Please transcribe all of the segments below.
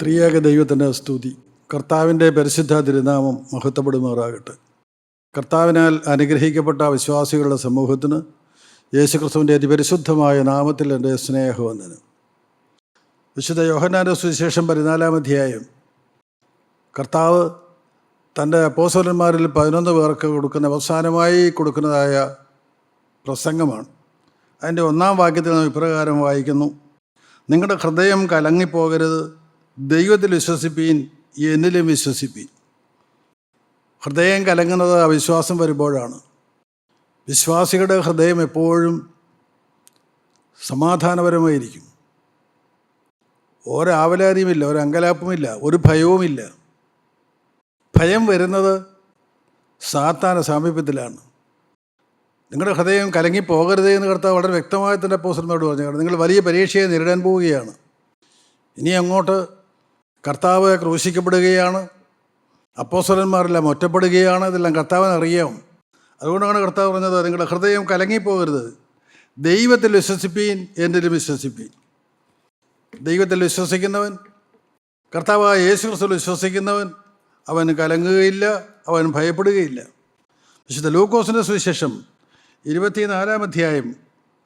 ത്രിയേക ദൈവത്തിൻ്റെ സ്തുതി. കർത്താവിൻ്റെ പരിശുദ്ധ തിരുനാമം മഹത്വപ്പെടുമാറാകട്ടെ. കർത്താവിനാൽ അനുഗ്രഹിക്കപ്പെട്ട വിശ്വാസികളുടെ സമൂഹത്തിന് യേശുക്രിസ്തുവിൻ്റെ അതിപരിശുദ്ധമായ നാമത്തിൽ എൻ്റെ സ്നേഹവന്ദനം. വിശുദ്ധ യോഹന്നാന്റെ സുവിശേഷം 14-ാം അധ്യായം കർത്താവ് തൻ്റെ അപ്പോസ്തലന്മാരിൽ 11 പേർക്ക് അവസാനമായി കൊടുക്കുന്നതായ പ്രസംഗമാണ്. അതിൻ്റെ 1-ാം വാക്യത്തിൽ നാം ഇപ്രകാരം വായിക്കുന്നു: നിങ്ങളുടെ ഹൃദയം കലങ്ങിപ്പോകരുത്, ദൈവത്തിൽ വിശ്വസിപ്പീൻ, എന്നിലും വിശ്വസിപ്പീൻ. ഹൃദയം കലങ്ങുന്നത് അവിശ്വാസം വരുമ്പോഴാണ്. വിശ്വാസികളുടെ ഹൃദയം എപ്പോഴും സമാധാനപരമായിരിക്കും. ഒരാവലാതിയുമില്ല, ഒരങ്കലാപ്പുമില്ല, ഒരു ഭയവുമില്ല. ഭയം വരുന്നത് സാത്താൻ്റെ സാമീപ്യത്തിലാണ്. നിങ്ങളുടെ ഹൃദയം കലങ്ങിപ്പോകരുതേ എന്ന് കർത്താവ് വളരെ വ്യക്തമായി തന്നെ അപ്പോസ്തലന്മാരോട് പറഞ്ഞു. നിങ്ങൾ വലിയ പരീക്ഷയെ നേരിടാൻ പോവുകയാണ്. ഇനി അങ്ങോട്ട് കർത്താവ് ക്രൂശിക്കപ്പെടുകയാണ്, അപ്പോസ്തലന്മാരെല്ലാം ഒറ്റപ്പെടുകയാണ്. ഇതെല്ലാം കർത്താവിന് അറിയാം. അതുകൊണ്ടാണ് കർത്താവ് പറഞ്ഞത്, നിങ്ങളുടെ ഹൃദയം കലങ്ങിപ്പോകരുത്, ദൈവത്തിൽ വിശ്വസിപ്പീൻ, എന്നിലും വിശ്വസിപ്പീൻ. ദൈവത്തിൽ വിശ്വസിക്കുന്നവൻ, കർത്താവായ യേശുക്രിസ്തുവിൽ വിശ്വസിക്കുന്നവൻ, അവൻ കലങ്ങുകയില്ല, അവൻ ഭയപ്പെടുകയില്ല. വിശുദ്ധ ലൂക്കോസിൻ്റെ സുവിശേഷം 24-ാം അധ്യായം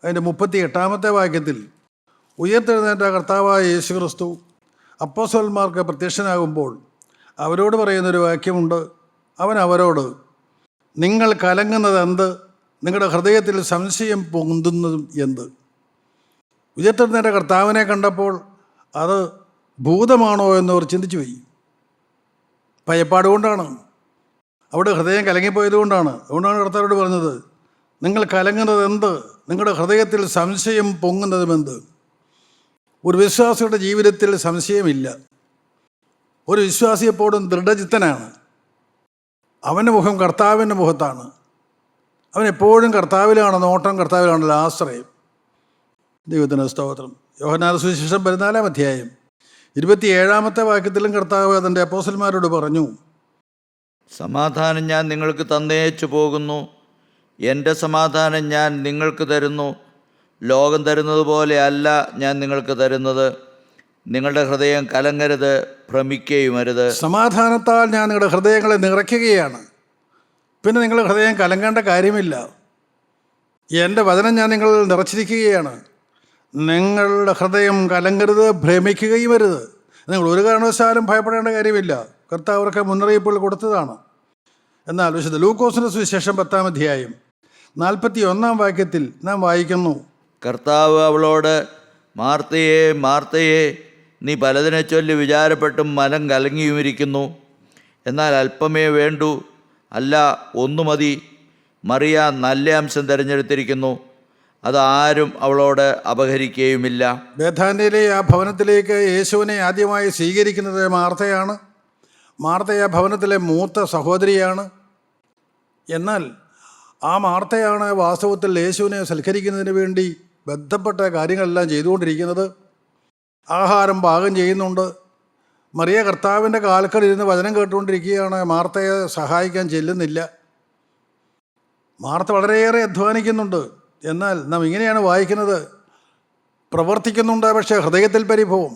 അതിൻ്റെ 38-ാമത്തെ വാക്യത്തിൽ ഉയർത്തെഴുന്നേറ്റ കർത്താവായ യേശുക്രിസ്തു അപ്പോസ്തലന്മാർക്ക് പ്രത്യക്ഷനാകുമ്പോൾ അവരോട് പറയുന്നൊരു വാക്യമുണ്ട്. അവൻ അവരോട്, നിങ്ങൾ കലങ്ങുന്നത് എന്ത്? നിങ്ങളുടെ ഹൃദയത്തിൽ സംശയം പൊന്തുന്നതും എന്ത്? ഉയർത്തെഴുന്നേറ്റ കർത്താവിനെ കണ്ടപ്പോൾ അത് ഭൂതമാണോ എന്നവർ ചിന്തിച്ചു പോയി. ഭയപ്പാട് കൊണ്ടാണ്, അവിടെ ഹൃദയം കലങ്ങിപ്പോയതുകൊണ്ടാണ്. അതുകൊണ്ടാണ് കർത്താവോട് പറഞ്ഞത്, നിങ്ങൾ കലങ്ങുന്നത് എന്ത്? നിങ്ങളുടെ ഹൃദയത്തിൽ സംശയം പൊങ്ങുന്നതുമെന്ത്? ഒരു വിശ്വാസിയുടെ ജീവിതത്തിൽ സംശയമില്ല. ഒരു വിശ്വാസി എപ്പോഴും ദൃഢചിത്തനാണ്. അവൻ്റെ മുഖം കർത്താവിൻ്റെ മുഖത്താണ്. അവനെപ്പോഴും കർത്താവിലാണ് നോട്ടം, കർത്താവിലാണല്ലോ ആശ്രയം. ദൈവത്തിന് സ്തോത്രം. യോഹന്നാന്റെ സുവിശേഷം 14-ാം അധ്യായം 27-ാമത്തെ വാക്യത്തിലും കർത്താവ് അതിൻ്റെ അപ്പോസ്തലന്മാരോട് പറഞ്ഞു: സമാധാനം ഞാൻ നിങ്ങൾക്ക് തന്നേച്ചു പോകുന്നു, എൻ്റെ സമാധാനം ഞാൻ നിങ്ങൾക്ക് തരുന്നു. ലോകം തരുന്നത് പോലെ അല്ല ഞാൻ നിങ്ങൾക്ക് തരുന്നത്. നിങ്ങളുടെ ഹൃദയം കലങ്ങരുത്, ഭ്രമിക്കുകയുമരുത്. സമാധാനത്താൽ ഞാൻ നിങ്ങളുടെ ഹൃദയങ്ങളെ നിറയ്ക്കുകയാണ്. പിന്നെ നിങ്ങളുടെ ഹൃദയം കലങ്ങേണ്ട കാര്യമില്ല. എൻ്റെ വചനം ഞാൻ നിങ്ങളിൽ നിറച്ചിരിക്കുകയാണ്. നിങ്ങളുടെ ഹൃദയം കലങ്ങരുത്, ഭ്രമിക്കുകയും അരുത്. നിങ്ങൾ ഒരു കാരണവശാലും ഭയപ്പെടേണ്ട കാര്യമില്ല. കർത്താവ് അവർക്ക് മുന്നറിയിപ്പുകൾ കൊടുത്തതാണ്. എന്നാൽ വിശുദ്ധ ലൂക്കോസിൻ്റെ സുവിശേഷം 10-ാം അധ്യായം 41-ാം വാക്യത്തിൽ നാം വായിക്കുന്നു: കർത്താവ് അവളോട്, മാർത്തയേ മാർത്തയേ, നീ പലതിനെ ചൊല്ലി വിചാരപ്പെട്ടും മനം കലങ്ങിയുമിരിക്കുന്നു. എന്നാൽ അല്പമേ വേണ്ടൂ, അല്ല ഒന്നു മതി. മറിയ നല്ല അംശം തിരഞ്ഞെടുത്തിരിക്കുന്നു, അതാരും അവളോട് അപഹരിക്കുകയുമില്ല. ബേഥാന്യയിലെ ആ ഭവനത്തിലേക്ക് യേശുവിനെ ആദ്യമായി സ്വീകരിക്കുന്നത് മാർത്തയാണ്. മാർത്ത ആ ഭവനത്തിലെ മൂത്ത സഹോദരിയാണ്. എന്നാൽ ആ മാർത്തയാണ് വാസ്തവത്തിൽ യേശുവിനെ സൽക്കരിക്കുന്നതിന് വേണ്ടി ബന്ധപ്പെട്ട കാര്യങ്ങളെല്ലാം ചെയ്തുകൊണ്ടിരിക്കുന്നത്. ആഹാരം പാകം ചെയ്യുന്നുണ്ട്. മറിയ കർത്താവിൻ്റെ കാൽക്കൽ ഇരുന്ന് വചനം കേട്ടുകൊണ്ടിരിക്കുകയാണ്. മാർത്തയെ സഹായിക്കാൻ ചെല്ലുന്നില്ല. മാർത്ത വളരെയേറെ അധ്വാനിക്കുന്നുണ്ട്. എന്നാൽ നാം ഇങ്ങനെയാണ് വായിക്കുന്നത്: പ്രവർത്തിക്കുന്നുണ്ട്, പക്ഷേ ഹൃദയത്തിൽ പരിഭവം.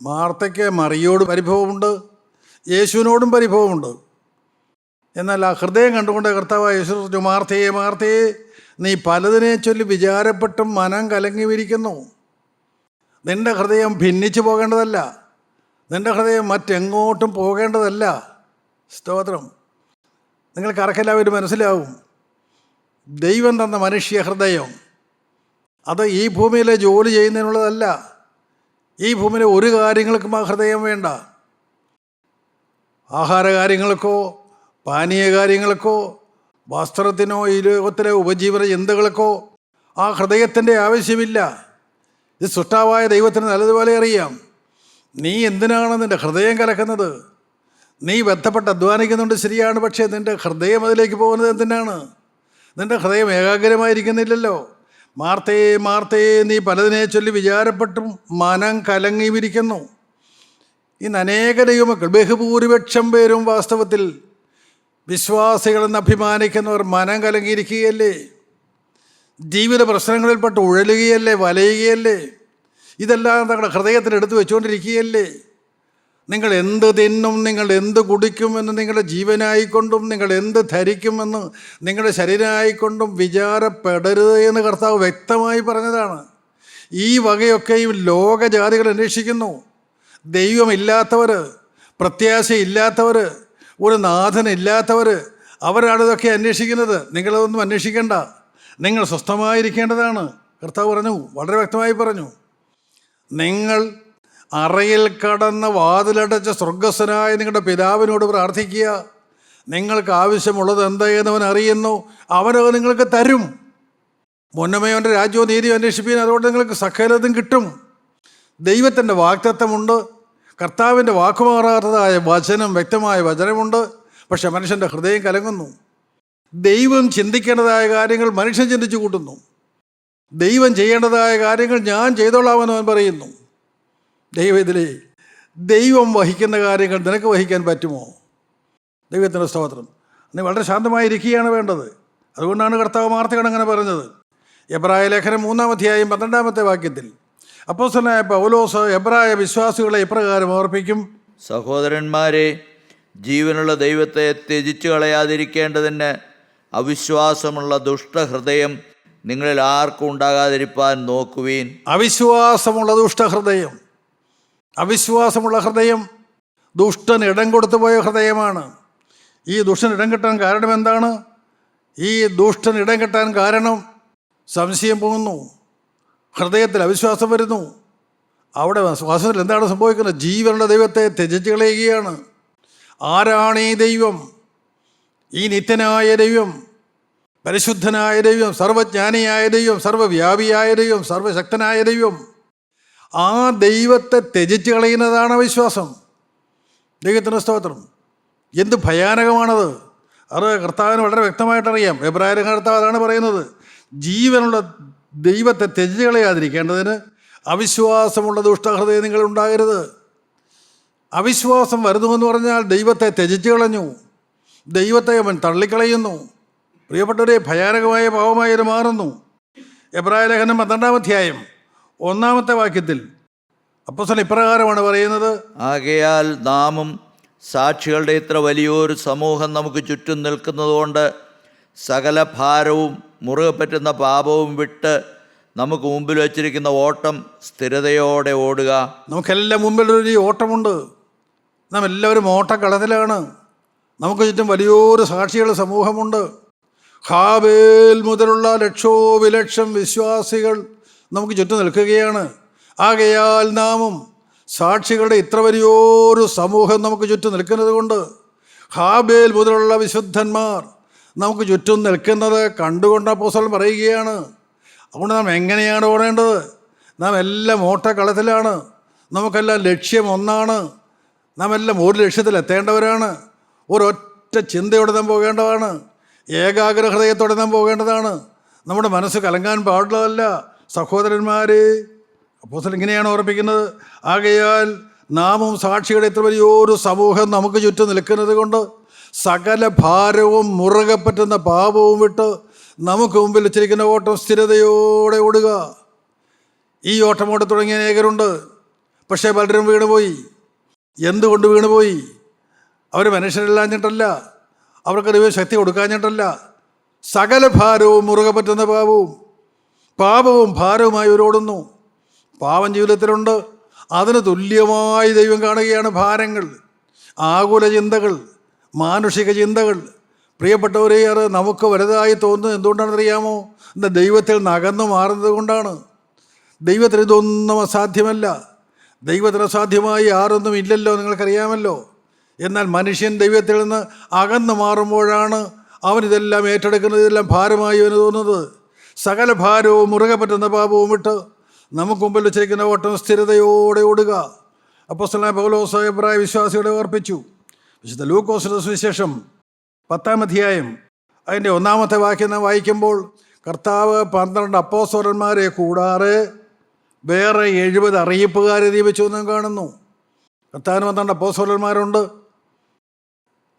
മാർത്തയ്ക്ക് മറിയോട് പരിഭവമുണ്ട്, യേശുവിനോടും പരിഭവമുണ്ട്. എന്നാൽ ആ ഹൃദയം കണ്ടുകൊണ്ട് കർത്താവായ യേശു, മാർത്തയെ മാർത്തയെ, നീ പലതിനെ ചൊല്ലി വിചാരപ്പെട്ടും മനം കലങ്ങിയിരിക്കുന്നു. നിൻ്റെ ഹൃദയം ഭിന്നിച്ചു പോകേണ്ടതല്ല, നിൻ്റെ ഹൃദയം മറ്റെങ്ങോട്ടും പോകേണ്ടതല്ല. സ്തോത്രം. നിങ്ങൾക്ക് ആർക്കെല്ലാവരും മനസ്സിലാവും, ദൈവം തന്ന മനുഷ്യ ഹൃദയം അത് ഈ ഭൂമിയിലെ ജോലി ചെയ്യുന്നതിനുള്ളതല്ല. ഈ ഭൂമിയിലെ ഒരു കാര്യങ്ങൾക്കും ആ ഹൃദയം വേണ്ട. ആഹാര കാര്യങ്ങൾക്കോ പാനീയ കാര്യങ്ങൾക്കോ വസ്ത്രത്തിനോ ഈ ലോകത്തിലെ ഉപജീവന ചിന്തകൾക്കോ ആ ഹൃദയത്തിൻ്റെ ആവശ്യമില്ല. ഇത് സൃഷ്ടാവായ ദൈവത്തിന് നല്ലതുപോലെ അറിയാം. നീ എന്തിനാണ് നിൻ്റെ ഹൃദയം കലക്കുന്നത്? നീ ബന്ധപ്പെട്ട് അധ്വാനിക്കുന്നുണ്ട്, ശരിയാണ്. പക്ഷേ നിൻ്റെ ഹൃദയം അതിലേക്ക് പോകുന്നത് എന്തിനാണ്? നിൻ്റെ ഹൃദയം ഏകാഗ്രമായിരിക്കുന്നില്ലല്ലോ. മാർത്തയെ മാർത്തയെ, നീ പലതിനെ ചൊല്ലി വിചാരപ്പെട്ടും മനം കലങ്ങിയിരിക്കുന്നു. ഇന്ന് അനേക ദൈവമക്കൾ, ബഹുഭൂരിപക്ഷം പേരും വാസ്തവത്തിൽ വിശ്വാസികളെന്ന് അഭിമാനിക്കുന്നവർ മനം കലങ്ങിയിരിക്കുകയല്ലേ? ജീവിത പ്രശ്നങ്ങളിൽപ്പെട്ട് ഉഴലുകയല്ലേ, വലയുകയല്ലേ? ഇതെല്ലാം തങ്ങളുടെ ഹൃദയത്തിൽ എടുത്തു വെച്ചുകൊണ്ടിരിക്കുകയല്ലേ? നിങ്ങൾ എന്ത് തിന്നും, നിങ്ങൾ എന്ത് കുടിക്കുമെന്ന് നിങ്ങളുടെ ജീവനായിക്കൊണ്ടും നിങ്ങൾ എന്ത് ധരിക്കുമെന്ന് നിങ്ങളുടെ ശരീരമായിക്കൊണ്ടും വിചാരപ്പെടരുത് എന്ന് കർത്താവ് വ്യക്തമായി പറഞ്ഞതാണ്. ഈ വകയൊക്കെയും ലോകജാതികൾ അന്വേഷിക്കുന്നു. ദൈവമില്ലാത്തവർ, പ്രത്യാശയില്ലാത്തവർ, ഒരു നാഥനില്ലാത്തവർ, അവരാണ് ഇതൊക്കെ അന്വേഷിക്കുന്നത്. നിങ്ങളതൊന്നും അന്വേഷിക്കേണ്ട, നിങ്ങൾ സ്വസ്ഥമായിരിക്കേണ്ടതാണ്. കർത്താവ് പറഞ്ഞു, വളരെ വ്യക്തമായി പറഞ്ഞു. നിങ്ങൾ അറയിൽ കടന്ന് വാതിലടച്ച സ്വർഗസ്ഥനായ നിങ്ങളുടെ പിതാവിനോട് പ്രാർത്ഥിക്കുക. നിങ്ങൾക്ക് ആവശ്യമുള്ളത് എന്തായെന്ന് അവൻ അറിയുന്നു, അവനത് നിങ്ങൾക്ക് തരും. മുന്നമേ അവൻ്റെ രാജ്യവും നീതിയും അന്വേഷിപ്പിക്കാൻ, അതുകൊണ്ട് നിങ്ങൾക്ക് സകലതും കിട്ടും. ദൈവത്തിൻ്റെ വാഗ്ദത്തമുണ്ട്, കർത്താവിൻ്റെ വാക്കുമാറാത്തതായ വചനം, വ്യക്തമായ വചനമുണ്ട്. പക്ഷെ മനുഷ്യൻ്റെ ഹൃദയം കലങ്ങുന്നു. ദൈവം ചിന്തിക്കേണ്ടതായ കാര്യങ്ങൾ മനുഷ്യൻ ചിന്തിച്ചു കൂട്ടുന്നു. ദൈവം ചെയ്യേണ്ടതായ കാര്യങ്ങൾ ഞാൻ ചെയ്തോളാമെന്ന് അവൻ പറയുന്നു. ദൈവത്തിലെ ദൈവം വഹിക്കുന്ന കാര്യങ്ങൾ നിനക്ക് വഹിക്കാൻ പറ്റുമോ? ദൈവത്തിൻ്റെ സ്തോത്രം. നീ വളരെ ശാന്തമായിരിക്കുകയാണ് വേണ്ടത്. അതുകൊണ്ടാണ് കർത്താവ് മാർത്തയോട് അങ്ങനെ പറഞ്ഞത്. എബ്രായ ലേഖനം 3-ാം അധ്യായം 12-ാമത്തെ വാക്യത്തിൽ അപ്പോസ്തലനായ പൗലോസ് എബ്രായ വിശ്വാസികളെ ഇപ്രകാരം ഓർപ്പിക്കും: സഹോദരന്മാരെ, ജീവനുള്ള ദൈവത്തെ ത്യജിച്ചു കളയാതിരിക്കേണ്ടതിന് അവിശ്വാസമുള്ള ദുഷ്ടഹൃദയം നിങ്ങളിൽ ആർക്കും ഉണ്ടാകാതിരിപ്പാൻ നോക്കുവീൻ. അവിശ്വാസമുള്ള ദുഷ്ടഹൃദയം, അവിശ്വാസമുള്ള ഹൃദയം ദുഷ്ടൻ ഇടം കൊടുത്തു പോയ ഹൃദയമാണ്. ഈ ദുഷ്ടൻ ഇടം കിട്ടാൻ കാരണം എന്താണ്? ഈ ദുഷ്ടൻ ഇടം കിട്ടാൻ കാരണം സംശയം പോകുന്നു, ഹൃദയത്തിൽ അവിശ്വാസം വരുന്നു. അവിടെ വാസ്തവത്തിൽ എന്താണ് സംഭവിക്കുന്നത്? ജീവനുള്ള ദൈവത്തെ ത്യജിച്ച് കളയുകയാണ്. ആരാണ് ഈ ദൈവം? ഈ നിത്യനായ ദൈവം, പരിശുദ്ധനായ ദൈവം, സർവജ്ഞാനിയായ ദൈവം, സർവ്വവ്യാപിയായ ദൈവം, സർവശക്തനായ ദൈവം. ആ ദൈവത്തെ ത്യജിച്ച് കളയുന്നതാണ് അവിശ്വാസം. ദൈവത്തിൻ്റെ സ്തോത്രം. എന്ത് ഭയാനകമാണത്! അത് കർത്താവിന് വളരെ വ്യക്തമായിട്ടറിയാം. എബ്രായർ കർത്താവ് അതാണ് പറയുന്നത്. ജീവനുള്ള ദൈവത്തെ ത്യജിച്ച് കളയാതിരിക്കേണ്ടതിന് അവിശ്വാസമുള്ള ദുഷ്ടഹൃദയം നിങ്ങൾ ഉണ്ടാകരുത്. അവിശ്വാസം വരുന്നുവെന്ന് പറഞ്ഞാൽ ദൈവത്തെ ത്യജിച്ച് കളഞ്ഞു, ദൈവത്തെ അവൻ തള്ളിക്കളയുന്നു. പ്രിയപ്പെട്ടവരെ, ഭയാനകമായ പാവമായി ഇത് മാറുന്നു. എബ്രായ ലേഖനം 12-ാം അധ്യായം 1-ാമത്തെ വാക്യത്തിൽ അപ്പോസ്തലൻ ഇപ്രകാരമാണ് പറയുന്നത്: ആകയാൽ നാമും സാക്ഷികളുടെ ഇത്ര വലിയൊരു സമൂഹം നമുക്ക് ചുറ്റും നിൽക്കുന്നതുകൊണ്ട് സകല ഭാരവും മുറുകെ പറ്റുന്ന പാപവും വിട്ട് നമുക്ക് മുമ്പിൽ വച്ചിരിക്കുന്ന ഓട്ടം സ്ഥിരതയോടെ ഓടുക. നമുക്കെല്ലാം മുമ്പിലൊരു ഓട്ടമുണ്ട്. നാം എല്ലാവരും ഓട്ടക്കളത്തിലാണ്. നമുക്ക് ചുറ്റും വലിയൊരു സാക്ഷികളുടെ സമൂഹമുണ്ട്. ഹാബേൽ മുതലുള്ള ലക്ഷോപലക്ഷം വിശ്വാസികൾ നമുക്ക് ചുറ്റും നിൽക്കുകയാണ്. ആകയാൽ നാമും സാക്ഷികളുടെ ഇത്ര വലിയൊരു സമൂഹം നമുക്ക് ചുറ്റും നിൽക്കുന്നത് കൊണ്ട് ഹാബേൽ മുതലുള്ള വിശുദ്ധന്മാർ നമുക്ക് ചുറ്റും നിൽക്കുന്നത് കണ്ടുകൊണ്ട് അപ്പോസ്തലൻ പറയുകയാണ്. അതുകൊണ്ട് നാം എങ്ങനെയാണ് ഓടേണ്ടത്? നാം എല്ലാം ഓട്ടക്കളത്തിലാണ്. നമുക്കെല്ലാം ലക്ഷ്യം ഒന്നാണ്. നാം എല്ലാം ഒരു ലക്ഷ്യത്തിൽ എത്തേണ്ടവരാണ്. ഒരൊറ്റ ചിന്തയോടെ നാം പോകേണ്ടതാണ്. ഏകാഗ്ര ഹൃദയത്തോടെ നാം പോകേണ്ടതാണ്. നമ്മുടെ മനസ്സ് കലങ്ങാൻ പാടുള്ളതല്ല. സഹോദരന്മാരെ, അപ്പോസ്തലൻ ഇങ്ങനെയാണ് ഓർപ്പിക്കുന്നത്: ആകയാൽ നാമും സാക്ഷിയുടെ ഇത്ര വലിയൊരു സമൂഹം നമുക്ക് ചുറ്റും നിൽക്കുന്നത് കൊണ്ട് സകല ഭാരവും മുറുകെ പറ്റുന്ന പാപവും വിട്ട് നമുക്ക് മുമ്പിൽ വെച്ചിരിക്കുന്ന ഓട്ടം സ്ഥിരതയോടെ ഓടുക. ഈ ഓട്ടം ഓടി തുടങ്ങിയ അനേകരുണ്ട്. പക്ഷേ പലരും വീണുപോയി. എന്തുകൊണ്ട് വീണുപോയി? അവർ മനുഷ്യരില്ലാഞ്ഞിട്ടല്ല, അവർക്ക് ദൈവം ശക്തി കൊടുക്കാഞ്ഞിട്ടല്ല. സകല ഭാരവും മുറുകെ പറ്റുന്ന പാപവും ഭാരവുമായി അവരോടുന്നു. പാപം ജീവിതത്തിലുണ്ട്. അതിന് തുല്യമായി ദൈവം കാണുകയാണ് ഭാരങ്ങൾ, ആകുല ചിന്തകൾ, മാനുഷിക ചിന്തകൾ. പ്രിയപ്പെട്ടവരെ, അത് നമുക്ക് വലുതായി തോന്നുന്നത് എന്തുകൊണ്ടാണെന്നറിയാമോ? ഇന്ന് ദൈവത്തിൽ നിന്ന് അകന്നു മാറുന്നത് കൊണ്ടാണ്. ദൈവത്തിന് ഇതൊന്നും അസാധ്യമല്ല. ദൈവത്തിന് അസാധ്യമായി ആരൊന്നും ഇല്ലല്ലോ, നിങ്ങൾക്കറിയാമല്ലോ. എന്നാൽ മനുഷ്യൻ ദൈവത്തിൽ നിന്ന് അകന്നു മാറുമ്പോഴാണ് അവനിതെല്ലാം ഏറ്റെടുക്കുന്നത്, ഇതെല്ലാം ഭാരമായി അവന് തോന്നുന്നത്. സകല ഭാരവും മുറുകെ പറ്റുന്ന പാപവും വിട്ട് നമുക്ക് മുമ്പിൽ വെച്ചിരിക്കുന്ന ഓട്ടം സ്ഥിരതയോടെ ഓടുക. അപ്പോസ്തലനായ പൗലോസ് എബ്രായ വിശ്വാസികളെ ഓർപ്പിച്ചു. വിശുദ്ധ ലൂക്കോസിന്റെ സുവിശേഷം 10-ാം അധ്യായം അതിൻ്റെ 1-ാമത്തെ വാക്യം നാം വായിക്കുമ്പോൾ കർത്താവ് 12 അപ്പോസ്തലന്മാരെ കൂടാതെ വേറെ 70 അറിയിപ്പുകാരെ നിയമിച്ചു നാം കാണുന്നു. കർത്താവിന് 12 അപ്പോസ്തലന്മാരുണ്ട്.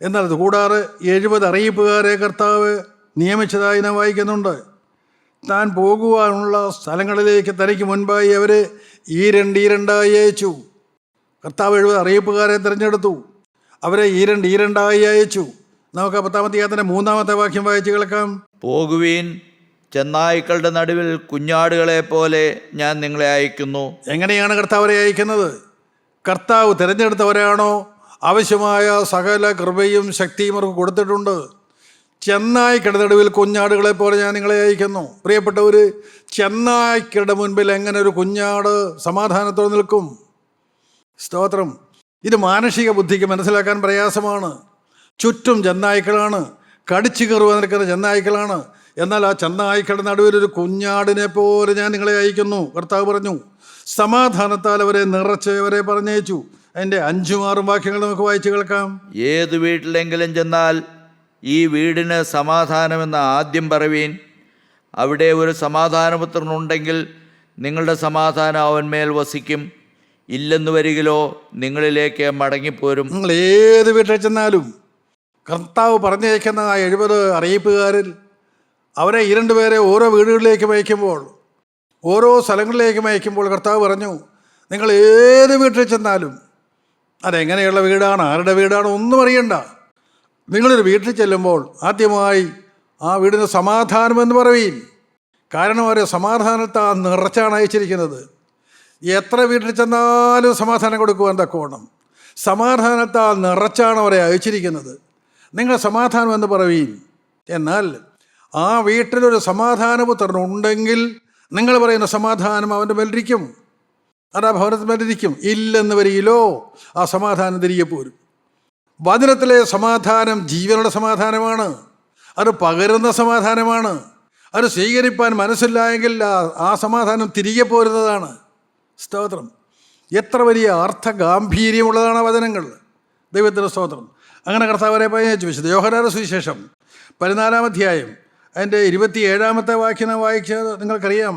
എന്നാൽ അത് കൂടാതെ 70 അറിയിപ്പുകാരെ കർത്താവ് നിയമിച്ചതായി നാം വായിക്കുന്നുണ്ട്. താൻ പോകുവാനുള്ള സ്ഥലങ്ങളിലേക്ക് തനിക്ക് മുൻപായി അവരെ ഈരണ്ടായി അയച്ചു. കർത്താവ് 70 അറിയിപ്പുകാരെ തിരഞ്ഞെടുത്തു. അവരെ ഈരണ്ടായി അയച്ചു. നമുക്ക് 10-ാം അധ്യായത്തിൻ്റെ 3-ാമത്തെ വാക്യം വായിച്ച് കേൾക്കാം. പോകുവീൻ, ചെന്നായ്ക്കളുടെ നടുവിൽ കുഞ്ഞാടുകളെ പോലെ ഞാൻ നിങ്ങളെ അയക്കുന്നു. എങ്ങനെയാണ് കർത്താവരെ അയക്കുന്നത്? കർത്താവ് തിരഞ്ഞെടുത്തവരാണോ? ആവശ്യമായ സകല കൃപയും ശക്തിയും അവർക്ക് കൊടുത്തിട്ടുണ്ട്. ചെന്നായ്ക്കളുടെ നടുവിൽ കുഞ്ഞാടുകളെ പോലെ ഞാൻ നിങ്ങളെ അയക്കുന്നു. പ്രിയപ്പെട്ടവർ, ചെന്നായ്ക്കളുടെ മുൻപിൽ എങ്ങനെ ഒരു കുഞ്ഞാട് സമാധാനത്തോടെ നിൽക്കും? സ്തോത്രം. ഇത് മാനുഷിക ബുദ്ധിക്ക് മനസ്സിലാക്കാൻ പ്രയാസമാണ്. ചുറ്റും ചെന്നായ്ക്കളാണ്, കടിച്ചു കയറുവാൻ നിൽക്കുന്ന ചെന്നായ്ക്കളാണ്. എന്നാൽ ആ ചെന്നായ്ക്കളുടെ നടുവിൽ ഒരു കുഞ്ഞാടിനെ പോലെ ഞാൻ നിങ്ങളെ അയക്കുന്നു. കർത്താവ് പറഞ്ഞു. സമാധാനത്താൽ അവരെ നിറച്ച് അവരെ പറഞ്ഞയച്ചു. അതിൻ്റെ 5-6 വാക്യങ്ങൾ നമുക്ക് വായിച്ച് കേൾക്കാം. ഏത് വീട്ടിലെങ്കിലും ചെന്നാൽ ഈ വീടിന് സമാധാനമെന്ന് ആദ്യം പറവീൻ. അവിടെ ഒരു സമാധാനപുത്രനുണ്ടെങ്കിൽ നിങ്ങളുടെ സമാധാനം അവന്മേൽ വസിക്കും. ഇല്ലെന്ന് വരികിലോ നിങ്ങളിലേക്ക് മടങ്ങിപ്പോരും. നിങ്ങൾ ഏത് വീട്ടിൽ ചെന്നാലും കർത്താവ് പറഞ്ഞയക്കുന്ന ആ 70 അറിയിപ്പുകാരിൽ അവരെ 2 പേരെ ഓരോ വീടുകളിലേക്ക് അയക്കുമ്പോൾ, ഓരോ സ്ഥലങ്ങളിലേക്ക് അയക്കുമ്പോൾ കർത്താവ് പറഞ്ഞു, നിങ്ങൾ ഏത് വീട്ടിൽ ചെന്നാലും അതെങ്ങനെയുള്ള വീടാണ്, ആരുടെ വീടാണ് ഒന്നും അറിയണ്ട. നിങ്ങളൊരു വീട്ടിൽ ചെല്ലുമ്പോൾ ആദ്യമായി ആ വീടിന് സമാധാനമെന്ന് പറവീൻ. കാരണം അവരെ സമാധാനത്താൽ നിറച്ചാണ് അയച്ചിരിക്കുന്നത്. എത്ര വീട്ടിൽ ചെന്നാലും സമാധാനം കൊടുക്കുവാൻ തക്കവണ്ണം സമാധാനത്താൽ നിറച്ചാണ് അവരെ അയച്ചിരിക്കുന്നത്. നിങ്ങൾ സമാധാനം എന്ന് പറവീൻ. എന്നാൽ ആ വീട്ടിലൊരു സമാധാനപുത്രനുണ്ടെങ്കിൽ നിങ്ങൾ പറയുന്ന സമാധാനം അവൻ്റെ മേലിരിക്കും, അത് ആ ഭവനത്തിന് മേലിരിക്കും. ഇല്ലെന്ന് വരികിലോ ആ സമാധാനം തിരികെ പോരും. വചനത്തിലെ സമാധാനം ജീവനുള്ള സമാധാനമാണ്. അത് പകരുന്ന സമാധാനമാണ്. അത് സ്വീകരിപ്പാൻ മനസ്സില്ലായെങ്കിൽ ആ സമാധാനം തിരികെ പോരുന്നതാണ്. സ്തോത്രം. എത്ര വലിയ അർത്ഥഗാംഭീര്യമുള്ളതാണ് വചനങ്ങൾ. ദൈവത്തിൻ്റെ സ്തോത്രം. അങ്ങനെ കർത്താവരെ പറഞ്ഞയച്ചു. വിശുദ്ധ യോഹന്നാന്റെ സുവിശേഷം 14-ാം അധ്യായം അതിൻ്റെ 27-ാമത്തെ വാക്യം വായിച്ചത് നിങ്ങൾക്കറിയാം.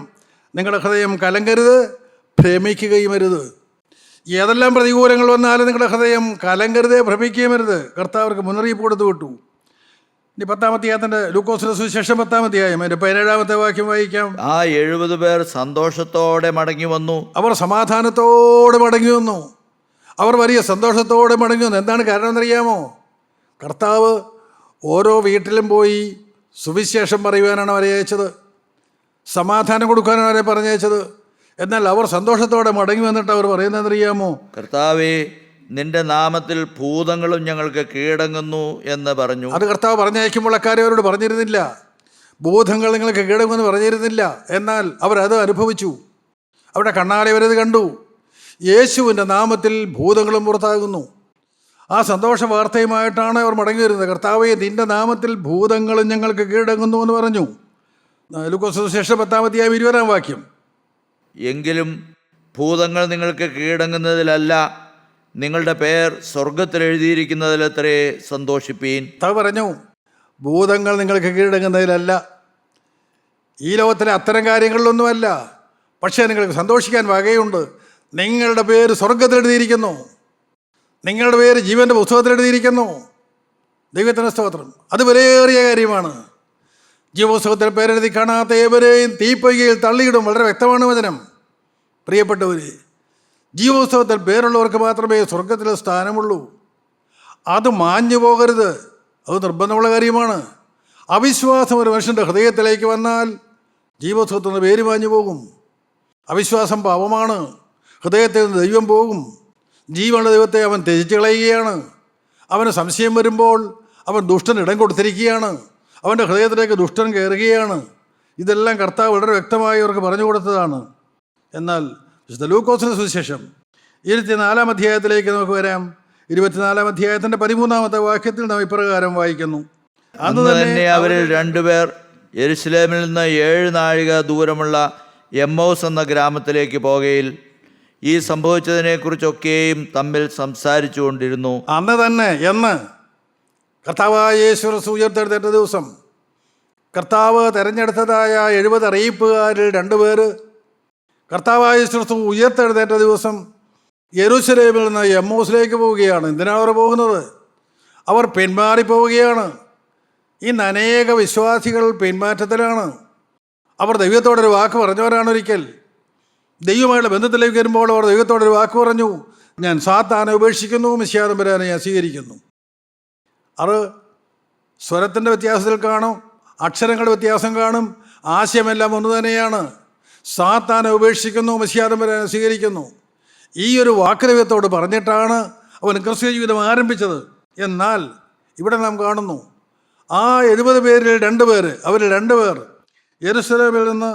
നിങ്ങളുടെ ഹൃദയം കലങ്കരുത്, ഭ്രമിക്കുകയുമരുത്. ഏതെല്ലാം പ്രതികൂലങ്ങൾ വന്നാലും നിങ്ങളുടെ ഹൃദയം കലങ്കരുതേ, ഭ്രമിക്കുകയുമരുത്. കർത്താവർക്ക് മുന്നറിയിപ്പ് കൊടുത്തു വിട്ടു. ഇനി 10-ാം അധ്യായത്തിൻ്റെ ലൂക്കോസിന്റെ സുവിശേഷം 10-ാം അധ്യായം അതിൻ്റെ 17-ാമത്തെ വാക്യം വായിക്കാം. ആ 70 പേർ സന്തോഷത്തോടെ മടങ്ങി വന്നു. അവർ സമാധാനത്തോടെ മടങ്ങി വന്നു. അവർ വലിയ സന്തോഷത്തോടെ മടങ്ങി വന്നു. എന്താണ് കാരണം എന്നറിയാമോ? കർത്താവ് ഓരോ വീട്ടിലും പോയി സുവിശേഷം പറയുവാനാണ് അവരെ അയച്ചത്, സമാധാനം കൊടുക്കാനാണ് അവരെ പറഞ്ഞയച്ചത്. എന്നാൽ അവർ സന്തോഷത്തോടെ മടങ്ങി വന്നിട്ട് അവർ പറയുന്നതെന്നറിയാമോ? കർത്താവേ, നിന്റെ നാമത്തിൽ ഭൂതങ്ങളും ഞങ്ങൾക്ക് കീഴടങ്ങുന്നു എന്ന് പറഞ്ഞു. അത് കർത്താവ് പറഞ്ഞയക്കുമ്പോൾ അക്കാര്യം അവരോട് പറഞ്ഞിരുന്നില്ല. ഭൂതങ്ങൾ നിങ്ങൾക്ക് കീഴടങ്ങുമെന്ന് പറഞ്ഞിരുന്നില്ല. എന്നാൽ അവരത് അനുഭവിച്ചു. അവരുടെ കണ്ണാലെ അവരത് കണ്ടു. യേശുവിൻ്റെ നാമത്തിൽ ഭൂതങ്ങളും പുറത്താകുന്നു. ആ സന്തോഷ വാർത്തയുമായിട്ടാണ് അവർ മടങ്ങി വരുന്നത്. കർത്താവേ, നിന്റെ നാമത്തിൽ ഭൂതങ്ങളും ഞങ്ങൾക്ക് കീഴടങ്ങുന്നു എന്ന് പറഞ്ഞു. ലൂക്കോസ് സുവിശേഷം 10-ാം അധ്യായം 20-ാം വാക്യം. എങ്കിലും ഭൂതങ്ങൾ നിങ്ങൾക്ക് കീഴടങ്ങുന്നതിലല്ല, നിങ്ങളുടെ പേർ സ്വർഗത്തിൽ എഴുതിയിരിക്കുന്നതിലത്രേ സന്തോഷിപ്പീൻ. കർത്താവ് പറഞ്ഞു, ഭൂതങ്ങൾ നിങ്ങൾക്ക് കീഴടങ്ങുന്നതിലല്ല, ഈ ലോകത്തിലെ അത്തരം കാര്യങ്ങളിലൊന്നുമല്ല. പക്ഷേ നിങ്ങൾക്ക് സന്തോഷിക്കാൻ വകയുണ്ട്. നിങ്ങളുടെ പേര് സ്വർഗത്തിൽ എഴുതിയിരിക്കുന്നു, നിങ്ങളുടെ പേര് ജീവൻ്റെ പുസ്തകത്തിൽ എഴുതിയിരിക്കുന്നു. ദൈവത്തിൻ്റെ സ്തോത്രം. അത് വിലയേറിയ കാര്യമാണ്. ജീവപുസ്തകത്തിൽ പേരെഴുതി കാണാത്ത ഏവരെയും തീപ്പൊയ്കയിൽ തള്ളിയിടും. വളരെ വ്യക്തമാണ് വചനം. പ്രിയപ്പെട്ടവർ, ജീവപുസ്തകത്തിൽ പേരുള്ളവർക്ക് മാത്രമേ സ്വർഗത്തിൽ സ്ഥാനമുള്ളൂ. അത് മാഞ്ഞു പോകരുത്. അത് നിർബന്ധമുള്ള കാര്യമാണ്. അവിശ്വാസം ഒരു മനുഷ്യൻ്റെ ഹൃദയത്തിലേക്ക് വന്നാൽ ജീവപുസ്തകത്തിൽ നിന്ന് പേര് മാഞ്ഞു പോകും. അവിശ്വാസം പാപമാണ്. ഹൃദയത്തിൽ നിന്ന് ദൈവം പോകും. ജീവനുള്ള ദൈവത്തെ അവൻ ത്യജിച്ച് കളയുകയാണ്. അവന് സംശയം വരുമ്പോൾ അവൻ ദുഷ്ടന് ഇടം കൊടുത്തിരിക്കുകയാണ്. അവൻ്റെ ഹൃദയത്തിലേക്ക് ദുഷ്ടൻ കയറുകയാണ്. ഇതെല്ലാം കർത്താവ് വളരെ വ്യക്തമായി അവർക്ക് പറഞ്ഞു കൊടുത്തതാണ്. എന്നാൽ വിശുദ്ധ ലൂക്കോസിന്റെ സുവിശേഷം 24-ാം അധ്യായത്തിലേക്ക് നമുക്ക് വരാം. 24-ാം അധ്യായത്തിൻ്റെ 13-ാമത്തെ വാക്യത്തിൽ നാം ഇപ്രകാരം വായിക്കുന്നു. അന്ന് തന്നെ അവരിൽ 2 പേർ യെരുശലേമിൽ നിന്ന് 7 നാഴിക ദൂരമുള്ള എമ്മൗസ് എന്ന ഗ്രാമത്തിലേക്ക് പോകയിൽ ഈ സംഭവിച്ചതിനെക്കുറിച്ചൊക്കെയും തമ്മിൽ സംസാരിച്ചു കൊണ്ടിരുന്നു. അന്ന് തന്നെ എന്ന് കർത്താവായ യേശു ഉയർത്തെഴുന്നേറ്റ ദിവസം കർത്താവ് തിരഞ്ഞെടുത്തതായ 70 അറിയിപ്പുകാരിൽ 2 പേര് കർത്താവായ യേശു ഉയർത്തെഴുന്നേറ്റ ദിവസം യെരൂശലേമിൽ നിന്ന് എമ്മൗസിലേക്ക് പോവുകയാണ്. എന്തിനാണ് അവർ പോകുന്നത്? അവർ പിന്മാറിപ്പോവുകയാണ്. ഇന്ന് അനേക വിശ്വാസികൾ പിന്മാറ്റത്തിലാണ്. അവർ ദൈവത്തോടൊരു വാക്ക് പറഞ്ഞവരാണ്. ഒരിക്കൽ ദൈവമായുള്ള ബന്ധത്തിലേക്ക് വരുമ്പോൾ അവർ ദൈവത്തോടൊരു വാക്ക് പറഞ്ഞു. ഞാൻ സാത്താനെ ഉപേക്ഷിക്കുന്നു, മിശിഹാതമ്പുരാനെ ഞാൻ സ്വീകരിക്കുന്നു. അത് സ്വരത്തിൻ്റെ വ്യത്യാസത്തിൽ കാണും, അക്ഷരങ്ങളുടെ വ്യത്യാസം കാണും, ആശയമെല്ലാം ഒന്ന് തന്നെയാണ്. സാത്താനെ ഉപേക്ഷിക്കുന്നു, മിശിഹാതമ്പുരാനെ സ്വീകരിക്കുന്നു. ഈ ഒരു വാക്രവ്യത്തോട് പറഞ്ഞിട്ടാണ് അവൻ ക്രിസ്തീയ ജീവിതം ആരംഭിച്ചത്. എന്നാൽ ഇവിടെ നാം കാണുന്നു, ആ 70 പേരിൽ 2 പേർ, അവർ 2 പേർ യെരുശലേമിൽ നിന്ന്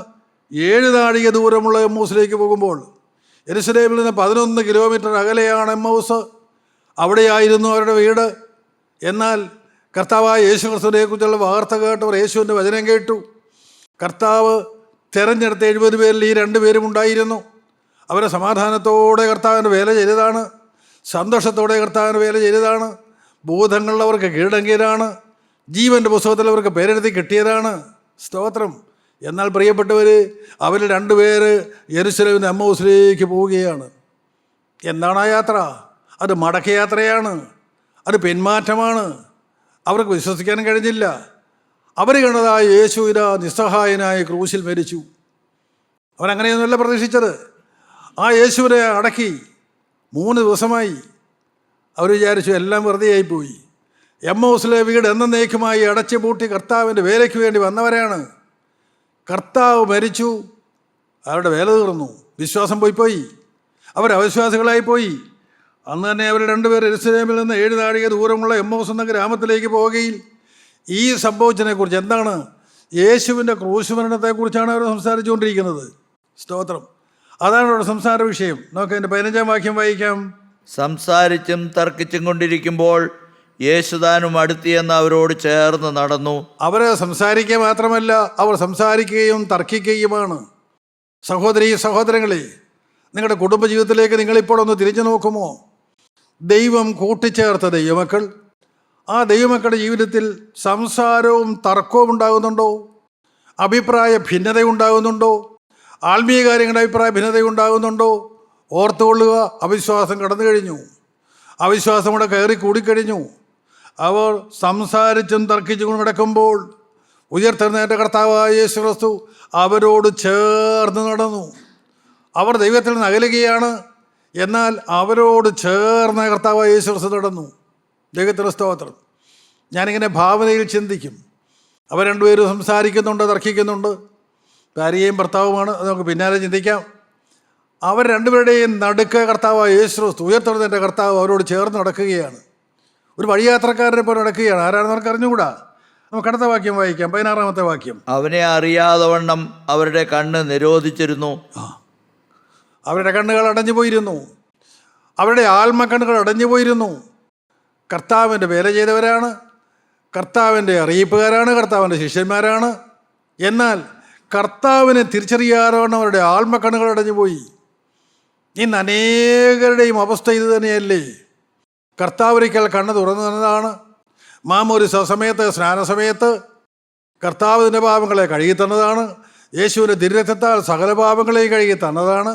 7 നാഴിക ദൂരമുള്ള എമ്മൂസിലേക്ക് പോകുമ്പോൾ, യെരുശലേമിൽ നിന്ന് 11 കിലോമീറ്റർ അകലെയാണ് എമ്മൂസ്. അവിടെയായിരുന്നു അവരുടെ വീട്. എന്നാൽ കർത്താവായ യേശു ക്രിസ്തുവിനെക്കുറിച്ചുള്ള വാർത്ത കേട്ടവർ യേശുവിൻ്റെ വചനം കേട്ടു. കർത്താവ് തിരഞ്ഞെടുത്ത 70 പേരിൽ ഈ 2 പേരും ഉണ്ടായിരുന്നു. അവരെ സമാധാനത്തോടെ കർത്താവിൻ്റെ വേല ചെയ്തതാണ്, സന്തോഷത്തോടെ കർത്താവിൻ്റെ വേല ചെയ്തതാണ്. ഭൂതങ്ങളിലവർക്ക് കീഴടങ്ങിയതാണ്, ജീവൻ്റെ പുസ്തകത്തിൽ അവർക്ക് പേരെഴുതി കിട്ടിയതാണ്. സ്തോത്രം. എന്നാൽ പ്രിയപ്പെട്ടവർ, അവർ 2 പേര് യെരുശലേമിൽ നിന്ന് എമ്മൂസിലേക്ക് പോവുകയാണ്. എന്താണ് ആ യാത്ര? അത് മടക്കയാത്രയാണ്, അത് പിന്മാറ്റമാണ്. അവർക്ക് വിശ്വസിക്കാനും കഴിഞ്ഞില്ല. അവർ കണ്ടതായ യേശു ഇതാ നിസ്സഹായനായി ക്രൂശിൽ മരിച്ചു. അവരങ്ങനെയൊന്നുമല്ല പ്രതീക്ഷിച്ചത്. ആ യേശുവിനെ അടക്കി 3 ദിവസമായി. അവർ വിചാരിച്ചു എല്ലാം വെറുതെ ആയിപ്പോയി. എമ്മൂസിലെ വീട് എന്നേക്കുമായി അടച്ചു പൂട്ടി കർത്താവിൻ്റെ വേലയ്ക്ക് വേണ്ടി വന്നവരാണ്. കർത്താവ് മരിച്ചു, അവരുടെ വേല തീർന്നു, വിശ്വാസം പോയി. അവർ അവിശ്വാസികളായിപ്പോയി. അന്ന് തന്നെ അവർ 2 പേർ യെരുശലേമിൽ നിന്ന് 7 നാഴിക ദൂരമുള്ള എമ്മൂസ് എന്ന ഗ്രാമത്തിലേക്ക് പോവുകയിൽ ഈ സംഭവിച്ചതിനെക്കുറിച്ച്, എന്താണ്, യേശുവിൻ്റെ ക്രൂശ് മരണത്തെക്കുറിച്ചാണ് അവർ സംസാരിച്ചുകൊണ്ടിരിക്കുന്നത്. സ്തോത്രം. അതാണ് അവരുടെ സംസാര വിഷയം. നമുക്ക് അതിൻ്റെ 15-ാം വാക്യം വായിക്കാം. സംസാരിച്ചും തർക്കിച്ചും കൊണ്ടിരിക്കുമ്പോൾ യേശുദാനും അടുത്തിയെന്ന് അവരോട് ചേർന്ന് നടന്നു. അവർ സംസാരിക്കുക മാത്രമല്ല, അവർ സംസാരിക്കുകയും തർക്കിക്കുകയുമാണ്. സഹോദരീ സഹോദരങ്ങളെ, നിങ്ങളുടെ കുടുംബജീവിതത്തിലേക്ക് നിങ്ങളിപ്പോൾ ഒന്ന് തിരിഞ്ഞു നോക്കുമോ? ദൈവം കൂട്ടിച്ചേർത്ത ദൈവമക്കൾ, ആ ദൈവമക്കളുടെ ജീവിതത്തിൽ സംസാരവും തർക്കവും ഉണ്ടാകുന്നുണ്ടോ? അഭിപ്രായ ഭിന്നത ഉണ്ടാകുന്നുണ്ടോ? ആത്മീയ കാര്യങ്ങളുടെ അഭിപ്രായ ഭിന്നത ഉണ്ടാകുന്നുണ്ടോ? ഓർത്തുകൊള്ളുക, അവിശ്വാസം കടന്നു കഴിഞ്ഞു, അവിശ്വാസം കൂടെ കയറി കൂടിക്കഴിഞ്ഞു. അവർ സംസാരിച്ചും തർക്കിച്ചും കിടക്കുമ്പോൾ ഉയർത്തെഴുന്നേറ്റ കർത്താവായ യേശു ക്രിസ്തു അവരോട് ചേർന്ന് നടന്നു. അവർ ദൈവത്തിൽ നിന്ന് അകലുകയാണ്, എന്നാൽ അവരോട് ചേർന്ന കർത്താവായ യേശു ക്രിസ്തു നടന്നു. ദൈവത്തിൻ്റെ സ്തോത്രം. ഞാനിങ്ങനെ ഭാവനയിൽ ചിന്തിക്കും. അവർ 2 പേരും സംസാരിക്കുന്നുണ്ട്, തർക്കിക്കുന്നുണ്ട്. ഭാര്യയും ഭർത്താവുമാണ്, അത് നമുക്ക് പിന്നാലെ ചിന്തിക്കാം. അവർ 2 പേരുടെയും നടുക്ക് കർത്താവായ യേശു ക്രിസ്തു, ഉയർത്തെഴുന്നേറ്റ കർത്താവ് അവരോട് ചേർന്ന് നടക്കുകയാണ്. ഒരു വഴിയാത്രക്കാരനെ പോലെ നടക്കുകയാണ്. ആരാണെന്ന് അവർക്ക് അറിഞ്ഞുകൂടാ. നമുക്ക് അടുത്ത വാക്യം വായിക്കാം, 16-ാമത്തെ വാക്യം. അവനെ അറിയാതവണ്ണം അവരുടെ കണ്ണ് നിരോധിച്ചിരുന്നു. അവരുടെ കണ്ണുകൾ അടഞ്ഞു പോയിരുന്നു, അവരുടെ ആത്മക്കണ്ണുകൾ അടഞ്ഞു പോയിരുന്നു. കർത്താവിൻ്റെ വേല ചെയ്തവരാണ്, കർത്താവിൻ്റെ അറിയിപ്പുകാരാണ്, കർത്താവിൻ്റെ ശിഷ്യന്മാരാണ്. എന്നാൽ കർത്താവിനെ തിരിച്ചറിയാതവണ്ണം അവരുടെ ആത്മക്കണ്ണുകൾ അടഞ്ഞു പോയി. ഇന്ന് അനേകരുടെയും അവസ്ഥ ഇത് തന്നെയല്ലേ? കർത്താവൊരിക്കൽ കണ്ണ് തുറന്നു തന്നതാണ്. മാമോദിസ സമയത്ത്, സ്നാനസമയത്ത് കർത്താവിൻ്റെ പാപങ്ങളെ കഴുകി തന്നതാണ്. യേശുവിൻ്റെ തിരുരക്തത്താൽ സകല പാപങ്ങളെയും കഴുകി തന്നതാണ്.